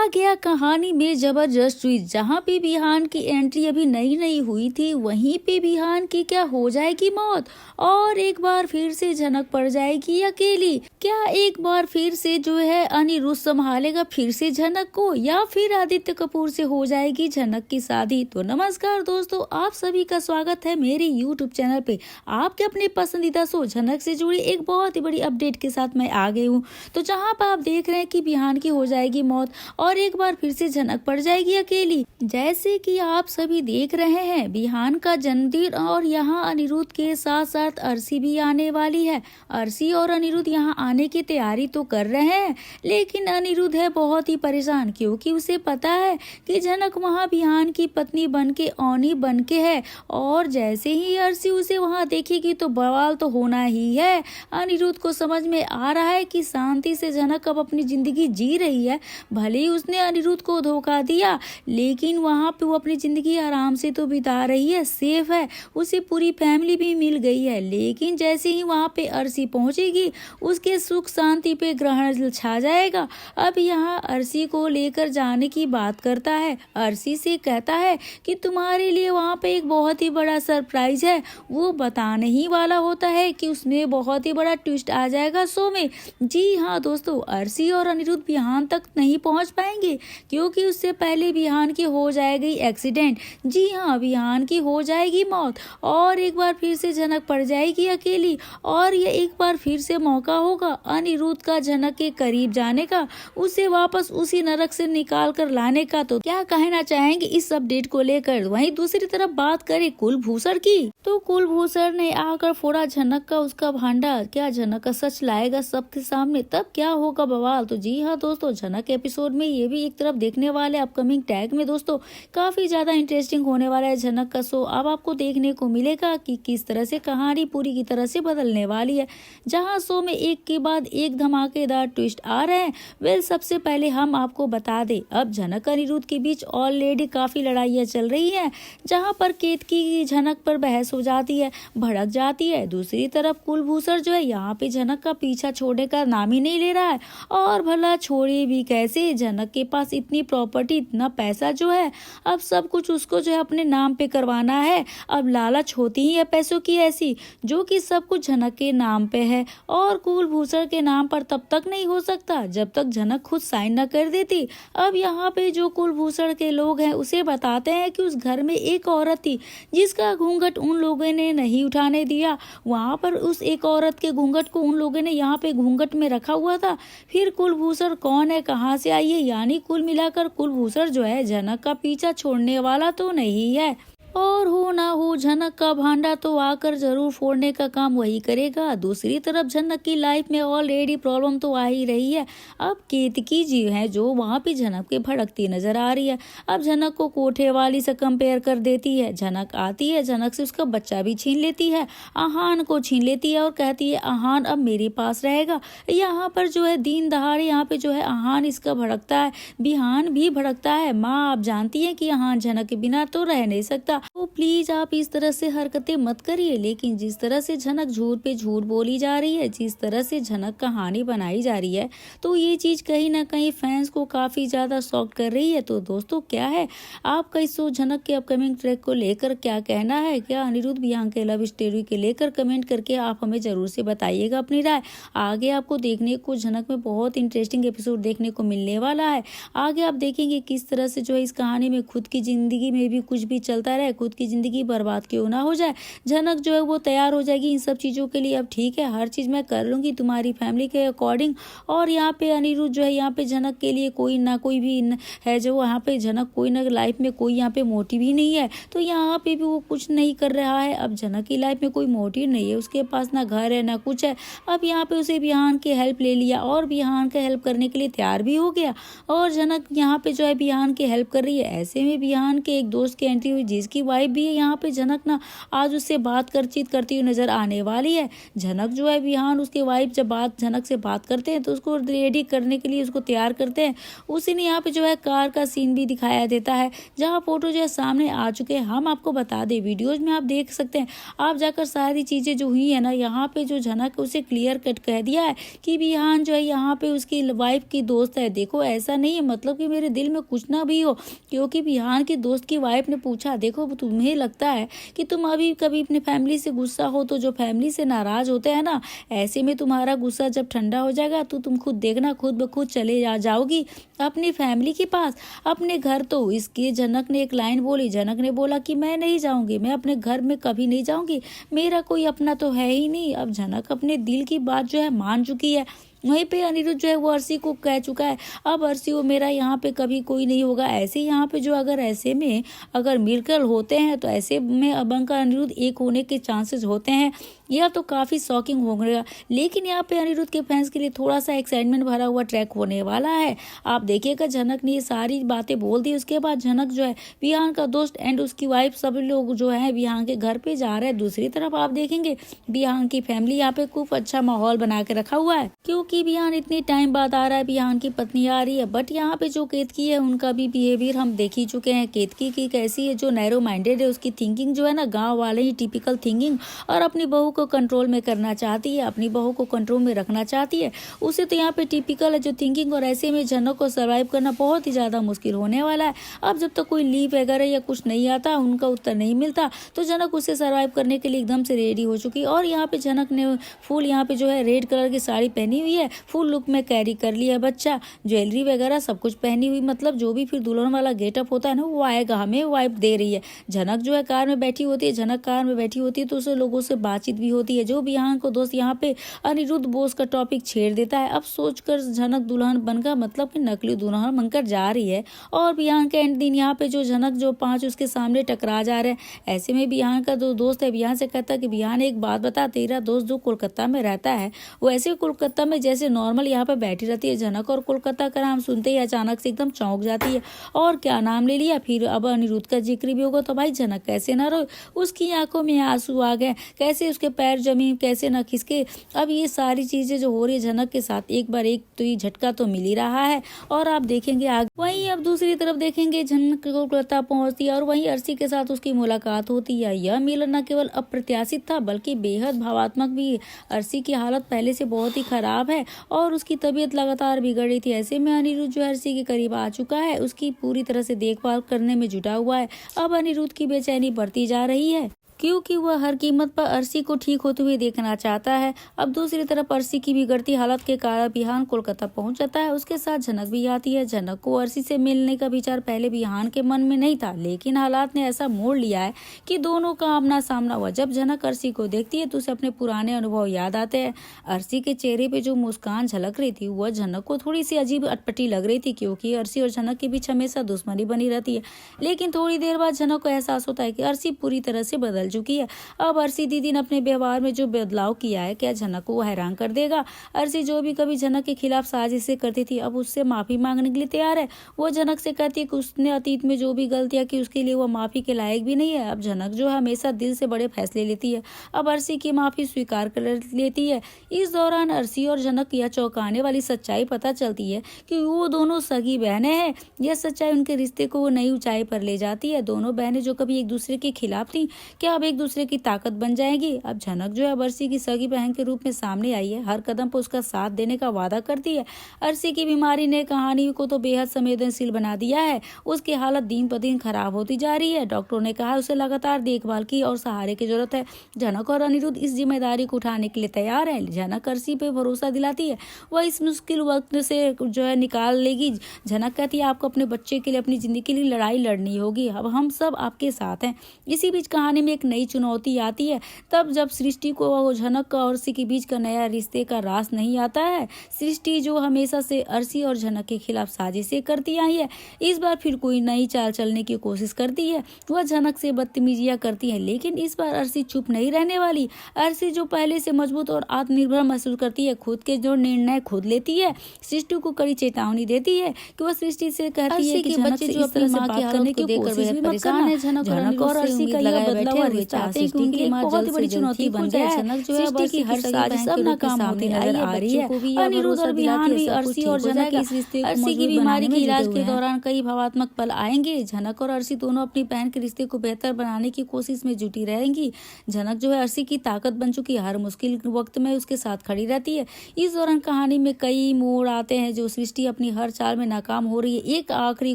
गया कहानी में जबरदस्त ट्विस्ट। जहाँ पे बिहान की एंट्री अभी नई नई हुई थी, वहीं पे बिहान की क्या हो जाएगी मौत और एक बार फिर से झनक पड़ जाएगी अकेली। क्या एक बार फिर से जो है अनिरुद्ध संभालेगा फिर से झनक को, या फिर आदित्य कपूर से हो जाएगी झनक की शादी। तो नमस्कार दोस्तों, आप सभी का स्वागत है मेरे यूट्यूब चैनल पे। आपके अपने पसंदीदा शो झनक से जुड़ी एक बहुत ही बड़ी अपडेट के साथ मैं आ गई हूँ। तो जहाँ पर आप देख रहे हैं कि बिहान की हो जाएगी मौत और एक बार फिर से झनक पड़ जाएगी अकेली। जैसे कि आप सभी देख रहे हैं, बिहान का जन्मदिन और यहाँ अनिरुद्ध के साथ साथ अर्शी भी आने वाली है। अर्शी और अनिरुद्ध यहाँ आने की तैयारी तो कर रहे हैं, लेकिन अनिरुद्ध है बहुत ही परेशान, क्योंकि उसे पता है कि झनक वहाँ बिहान की पत्नी बन के औनी बन के है, और जैसे ही अर्शी उसे वहाँ देखेगी तो बवाल तो होना ही है। अनिरुद्ध को समझ में आ रहा है कि शांति से झनक अब अपनी जिंदगी जी रही है। भले ही उसने अनिरुद्ध को धोखा दिया, लेकिन वहाँ पे वो अपनी जिंदगी आराम से तो बिता रही है, सेफ है, उसे पूरी फैमिली भी मिल गई है। लेकिन जैसे ही वहाँ पे अर्शी पहुंचेगी, उसके सुख शांति पे ग्रहण छा जाएगा। अब यहाँ अर्शी को लेकर जाने की बात करता है, अर्शी से कहता है कि तुम्हारे लिए वहाँ पे एक बहुत ही बड़ा सरप्राइज है। वो बताने ही वाला होता है कि उसमें बहुत ही बड़ा ट्विस्ट आ जाएगा शो में। जी हाँ दोस्तों, अर्शी और अनिरुद्ध बिहान तक नहीं पहुंच पाएंगे, क्योंकि उससे पहले बिहान की हो जाएगी एक्सीडेंट। जी हाँ, बिहान की हो जाएगी मौत और एक बार फिर से झनक पड़ जाएगी अकेली। और ये एक बार फिर से मौका होगा अनिरुद्ध का झनक के करीब जाने का, उसे वापस उसी नरक से निकाल कर लाने का। तो क्या कहना चाहेंगे इस अपडेट को लेकर। वहीं दूसरी तरफ बात करें कुलभूषण की, तो कुलभूषण ने आकर फोड़ा झनक का उसका भांडा। क्या झनक का सच लाएगा सबके सामने, तब क्या होगा बवाल। तो जी हाँ दोस्तों, झनक एपिसोड में ये भी एक तरफ देखने वाले अपकमिंग टैग में दोस्तों काफी ज्यादा इंटरेस्टिंग होने वाला है झनक का शो। अब आपको देखने को मिलेगा कि किस तरह से कहानी पूरी की तरह से बदलने वाली है, जहां शो में एक के बाद एक धमाकेदार ट्विस्ट आ रहे हैं। वेल, सबसे पहले हम आपको बता दें, अब झनक अनिरुद्ध के बीच ऑलरेडी काफी लड़ाइयाँ चल रही है, जहाँ पर केतकी की झनक पर बहस हो जाती है, भड़क जाती है। दूसरी तरफ कुलभूषण जो है यहाँ पे झनक का पीछा छोड़ने का नाम ही नहीं ले रहा है, और भला छोड़े भी कैसे। झनक के पास इतनी प्रॉपर्टी, इतना पैसा जो है, अब सब कुछ उसको जो है अपने नाम पे करवाना है। अब लालच होती ही है पैसों की ऐसी, जो कि सब कुछ झनक के नाम पे है, और कुलभूषण के नाम पर तब तक नहीं हो सकता जब तक झनक खुद साइन न कर देती। अब यहाँ पे जो कुलभूषण के लोग हैं उसे बताते हैं कि उस घर में एक औरत थी जिसका घूंघट उन लोगों ने नहीं उठाने दिया। वहां पर उस एक औरत के घूंघट को उन लोगों ने यहाँ पे घूंघट में रखा हुआ था। फिर कुलभूषण कौन है, कहाँ से आई है, यानी कुल मिलाकर कुलभूषण जो है झनक का पीछा छोड़ने वाला तो नहीं है, और हो ना हो झनक का भांडा तो आकर जरूर फोड़ने का काम वही करेगा। दूसरी तरफ झनक की लाइफ में ऑलरेडी प्रॉब्लम तो आ ही रही है। अब केतकी जी है जो वहां पे झनक के भड़कती नजर आ रही है। अब झनक को कोठे वाली से कंपेयर कर देती है। झनक आती है, झनक से उसका बच्चा भी छीन लेती है, आहान को छीन लेती है और कहती है आहान अब मेरे पास रहेगा। यहाँ पर जो है दिन दहाड़े यहाँ पे जो है आहान इसका भड़कता है, बिहान भी भड़कता है। माँ आप जानती है कि आहान झनक के बिना तो रह नहीं सकता, तो प्लीज आप इस तरह से हरकतें मत करिए। लेकिन जिस तरह से झनक झूठ पे झूठ बोली जा रही है, जिस तरह से झनक कहानी बनाई जा रही है, तो ये चीज कहीं ना कहीं फैंस को काफी ज्यादा शॉक कर रही है। तो दोस्तों क्या है आपका इस शो झनक के अपकमिंग ट्रैक को लेकर क्या कहना है। क्या अनिरुद्ध बिहान के लव स्टोरी के लेकर कमेंट करके आप हमें जरूर से बताइएगा अपनी राय। आगे आपको देखने को झनक में बहुत इंटरेस्टिंग एपिसोड देखने को मिलने वाला है। आगे आप देखेंगे किस तरह से जो है इस कहानी में खुद की जिंदगी में भी कुछ भी चलता रहे, खुद की जिंदगी बर्बाद क्यों ना हो जाए। झनक जो है वो तैयार हो जाएगी इन सब चीजों के लिए। अब ठीक है, हर चीज मैं कर लूंगी तुम्हारी फैमिली के अकॉर्डिंग। और यहाँ पे अनिरुद्ध जो है यहाँ पे झनक के लिए कोई ना कोई भी है, जो यहाँ पे झनक कोई ना लाइफ में कोई यहाँ पे मोटिव ही नहीं है, तो यहाँ पे भी वो कुछ नहीं कर रहा है। अब झनक की लाइफ में कोई मोटिव नहीं है, उसके पास ना घर है ना कुछ है। अब यहाँ पे उसे बिहान की हेल्प ले लिया और बिहान का हेल्प करने के लिए तैयार भी हो गया, और झनक यहाँ पे जो है बिहान की हेल्प कर रही है। ऐसे में बिहान के एक दोस्त की एंट्री हुई, जिसकी की वाइफ भी है यहाँ पे झनक ना आज उससे बात करती हुई नजर आने वाली है। झनक जो है विहान उसके वाइफ जब झनक से बात करते हैं तो उसको रेडी करने के लिए उसको तैयार करते हैं। उसी ने यहाँ पे जो है कार का सीन भी दिखाया देता है जहाँ फोटो जो है सामने आ चुके हैं। हम आपको बता दें वीडियोज में आप देख सकते हैं, आप जाकर सारी चीजें जो हुई है ना यहाँ पे जो झनक उसे क्लियर कट कह दिया है कि विहान जो है यहाँ पे उसकी वाइफ की दोस्त है। देखो ऐसा नहीं है मतलब कि मेरे दिल में कुछ ना भी हो, क्योंकि विहान की दोस्त की वाइफ ने पूछा देखो तुम्हें लगता है कि तुम अभी कभी अपने फैमिली से गुस्सा हो तो जो फैमिली से नाराज होते हैं ना, ऐसे में तुम्हारा गुस्सा जब ठंडा हो जाएगा तो तुम खुद देखना खुद ब खुद चले जाओगी अपनी फैमिली के पास अपने घर। तो इसके झनक ने एक लाइन बोली, झनक ने बोला कि मैं नहीं जाऊंगी, मैं अपने घर में कभी नहीं जाऊंगी, मेरा कोई अपना तो है ही नहीं। अब झनक अपने दिल की बात जो है मान चुकी है। वहीं पे अनिरुद्ध जो है वो अर्शी को कह चुका है अब अर्शी वो मेरा यहाँ पे कभी कोई नहीं होगा। ऐसे यहाँ पे जो अगर ऐसे में अगर मिलकर होते हैं तो ऐसे में अबंका अनिरुद्ध एक होने के चांसेस होते हैं, यह तो काफी शॉकिंग होगा। लेकिन यहाँ पे अनिरुद्ध के फैंस के लिए थोड़ा सा एक्साइटमेंट भरा हुआ ट्रैक होने वाला है। आप देखिएगा झनक ने ये सारी बातें बोल दी, उसके बाद झनक जो है विहान का दोस्त एंड उसकी वाइफ सब लोग जो है विहान के घर पे जा रहे हैं। दूसरी तरफ आप देखेंगे विहान की फैमिली यहाँ पे खूब अच्छा माहौल बना के रखा हुआ है, क्योंकि विहान इतने टाइम बाद आ रहा है, विहान की पत्नी आ रही है। बट यहाँ पे जो केतकी है उनका भी बिहेवियर हम देख ही चुके हैं। केतकी की कैसी है, जो नैरो माइंडेड है, उसकी थिंकिंग जो है ना गाँव वाले ही टिपिकल थिंकिंग, और अपनी बहू को कंट्रोल में करना चाहती है, अपनी बहू को कंट्रोल में रखना चाहती है। उसे तो यहाँ पे टिपिकल है जो थिंकिंग, और ऐसे में झनक को सर्वाइव करना बहुत ही ज्यादा मुश्किल होने वाला है। अब जब तक कोई लीव वगैरह या कुछ नहीं आता, उनका उत्तर नहीं मिलता, तो झनक उसे सर्वाइव करने के लिए एकदम से रेडी हो चुकी है। और यहाँ पे झनक ने फुल यहाँ पे जो है रेड कलर की साड़ी पहनी हुई है, फुल लुक में कैरी कर लिया है बच्चा, ज्वेलरी वगैरह सब कुछ पहनी हुई, मतलब जो भी फिर दुल्हन वाला गेटअप होता है ना वो आएगा, हमें वाइब दे रही है। झनक जो है कार में बैठी होती है, झनक कार में बैठी होती है तो उसे लोगों से बातचीत भी होती है। जो विहान को दोस्त यहाँ पे अनिरुद्ध बोस का टॉपिक छेड़ देता है। अब सोचकर झनक दुल्हन बनकर मतलब कि नकली दुल्हन बनकर जा रही है, और विहान के एंड दिन यहाँ पे जो झनक जो 5 उसके सामने टकरा जा रहे हैं। ऐसे में विहान का जो दोस्त है विहान से कहता है कि विहान एक बात बता, तेरा दोस्त जो कोलकाता में रहता है वो ऐसे कोलकाता में जैसे नॉर्मल यहाँ पे बैठी रहती है झनक, और कोलकाता का नाम सुनते ही अचानक से एकदम चौंक जाती है और क्या नाम ले लिया। फिर अब अनिरुद्ध का जिक्र भी होगा तो भाई झनक कैसे ना रोए, उसकी आंखों में आंसू आ गए, कैसे उसके पैर जमीन कैसे न खिसके। अब ये सारी चीजें जो हो रही है झनक के साथ, एक बार एक तो ये झटका तो मिल ही रहा है। और आप देखेंगे आगे वहीं अब दूसरी तरफ देखेंगे झनक कोलकाता पहुंचती है और वहीं अर्शी के साथ उसकी मुलाकात होती है। यह मिलन न केवल अप्रत्याशित था बल्कि बेहद भावात्मक भी। अर्शी की हालत पहले से बहुत ही खराब है और उसकी तबीयत लगातार बिगड़ रही थी। ऐसे में अनिरुद्ध जो अर्शी के करीब आ चुका है, उसकी पूरी तरह से देखभाल करने में जुटा हुआ है। अब अनिरुद्ध की बेचैनी बढ़ती जा रही है क्योंकि वह हर कीमत पर अर्शी को ठीक होते हुए देखना चाहता है। अब दूसरी तरफ अर्शी की बिगड़ती हालत के कारण विहान कोलकाता पहुंच जाता है, उसके साथ झनक भी आती है। झनक को अर्शी से मिलने का विचार पहले विहान के मन में नहीं था, लेकिन हालात ने ऐसा मोड़ लिया है कि दोनों का आमना सामना हुआ। जब झनक अर्शी को देखती है तो उसे अपने पुराने अनुभव याद आते हैं। अर्शी के चेहरे पे जो मुस्कान झलक रही थी वह झनक को थोड़ी सी अजीब अटपटी लग रही थी, क्योंकि अर्शी और झनक के बीच हमेशा दुश्मनी बनी रहती है। लेकिन थोड़ी देर बाद झनक को एहसास होता है कि अर्शी पूरी तरह से बदल चुकी है। अब अर्शी दीदी ने अपने व्यवहार में जो बदलाव किया है क्या झनक को हैरान कर देगा। अर्शी जो भी कभी झनक के खिलाफ साजिशें करती थी अब उससे माफी मांगने के लिए तैयार है। वो झनक से कहती है कि उसने अतीत में जो भी गलतियां की उसके लिए वो माफी के लायक भी नहीं है। अब झनक जो है हमेशा दिल से बड़े फैसले लेती है, अब अर्शी की माफी स्वीकार कर लेती है। इस दौरान अर्शी और झनक यह चौंकाने वाली सच्चाई पता चलती है कि वो दोनों सगी बहनें हैं। यह सच्चाई उनके रिश्ते को वो नई ऊंचाई पर ले जाती है। दोनों बहनें जो कभी एक दूसरे के खिलाफ थी क्या अब एक दूसरे की ताकत बन जाएगी। अब झनक जो है अर्शी की सगी बहन के रूप में सामने आई है, हर कदम पर उसका साथ देने का वादा करती है। अर्शी की बीमारी ने कहानी को तो बेहद संवेदनशील बना दिया है, उसकी हालत दिन पर दिन खराब होती जा रही है। डॉक्टरों ने कहा उसे लगातार देखभाल की और सहारे की जरूरत है। झनक और अनिरुद्ध इस जिम्मेदारी को उठाने के लिए तैयार है। झनक अर्शी पे भरोसा दिलाती है वह इस मुश्किल वक्त से जो है निकाल लेगी। झनक कहती है आपको अपने बच्चे के लिए अपनी जिंदगी के लिए लड़ाई लड़नी होगी, अब हम सब आपके साथ हैं। इसी बीच कहानी में एक नई चुनौती आती है। तब जब सृष्टि को झनक और अर्शी के बीच का नया रिश्ते का रास नहीं आता है। सृष्टि जो हमेशा से अर्शी और झनक के खिलाफ साजिशें करती आई है, इस बार फिर कोई नई चाल चलने की कोशिश करती है। वह झनक से बदतमीजियां करती है, लेकिन इस बार अर्शी चुप नहीं रहने वाली। अर्शी जो पहले से मजबूत और आत्मनिर्भर महसूस करती है, खुद के जो निर्णय खुद लेती है, सृष्टि को कड़ी चेतावनी देती है कि वह सृष्टि से कहती है कि बच्चे जो अपनी मां की करने की कोशिश भी मत करना। झनक और अर्शी का यह बदला हुआ रिश्ता चाहते हैं कि उनकी एक बहुत ही बड़ी चुनौती बन गया है। सृष्टि की हर साजिश सब नाकाम होती नजर आ रही है। अनिरुद्ध और विहान भी अर्शी और झनक इस रिश्ते को अर्शी की बीमारी के इलाज के दौरान कई भावात्मक पल आएंगे। झनक और अर्शी दोनों अपनी बहन के रिश्ते को बेहतर बनाने की कोशिश में जुटी रहेंगी। झनक जो है अर्शी की ताकत बन चुकी है, हर मुश्किल वक्त में उसके साथ खड़ी रहती है। इस दौरान कहानी में कई मोड़ आते हैं जो सृष्टि अपनी हर चाल में नाकाम हो रही है। एक आखिरी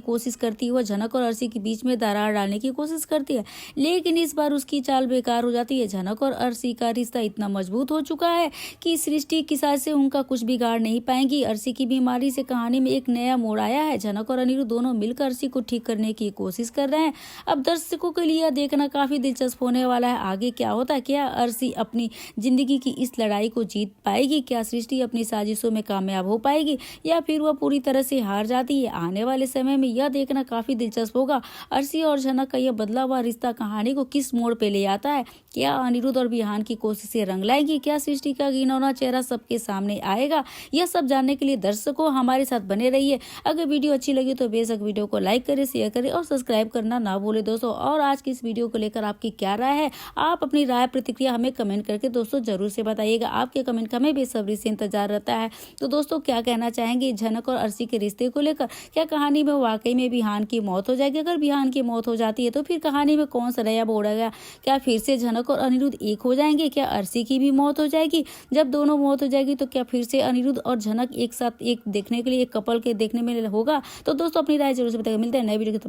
कोशिश करती है, वह झनक और अर्शी के बीच में दरार डालने की कोशिश करती है, लेकिन इस बार उसकी चाल बेकार हो जाती है। झनक और अर्शी का रिश्ता इतना मजबूत हो चुका है कि सृष्टि की साजिशें उनका कुछ बिगाड़ नहीं पाएंगी। अर्शी की बीमारी से कहानी में एक नया मोड़ आया है। झनक और अनिरुद्ध दोनों मिलकर अर्शी को ठीक करने की कोशिश कर रहे हैं। अब दर्शकों के लिए देखना काफी दिलचस्प होने वाला है, आगे क्या होता है। क्या अर्शी अपनी जिंदगी की इस लड़ाई को जीत पाएगी? क्या सृष्टि अपनी साजिशों में कामयाब हो पाएगी या फिर वह पूरी तरह से हार जाती है? आने वाले समय में यह देखना काफी दिलचस्प होगा। अर्शी और झनक का यह बदला हुआ रिश्ता कहानी को किस मोड़ पे ले आता है? क्या अनिरुद्ध और विहान की कोशिशें रंग लाएंगी? क्या सृष्टि का घिनौना चेहरा सबके सामने आएगा? यह सब जानने के लिए दर्शकों हमारे साथ बने रहिए। अगर वीडियो अच्छी लगी तो बेशक वीडियो को लाइक करें, शेयर करें और सब्सक्राइब करना ना भूलें दोस्तों। और आज की इस वीडियो को लेकर आपकी क्या राय है? आप अपनी राय प्रतिक्रिया हमें कमेंट करके दोस्तों जरूर से बताइएगा। आपके कमेंट का हमें बेसब्री से इंतजार रहता है। तो दोस्तों क्या कहना चाहेंगे झनक और अर्शी के रिश्ते को लेकर? क्या कहानी में वाकई में विहान की मौत हो जाएगी? अगर विहान की मौत हो जाती है तो फिर कहानी में कौन सा नया मोड़ आएगा? क्या फिर से झनक और अनिरुद्ध एक हो जाएंगे? क्या अर्शी की भी मौत हो जाएगी? जब दोनों मौत हो जाएगी तो क्या फिर से अनिरुद्ध और झनक एक साथ एक देखने के लिए एक कपल के देखने में होगा? तो दोस्तों अपनी राय जरूर से बताइए। मिलते हैं नए वीडियो के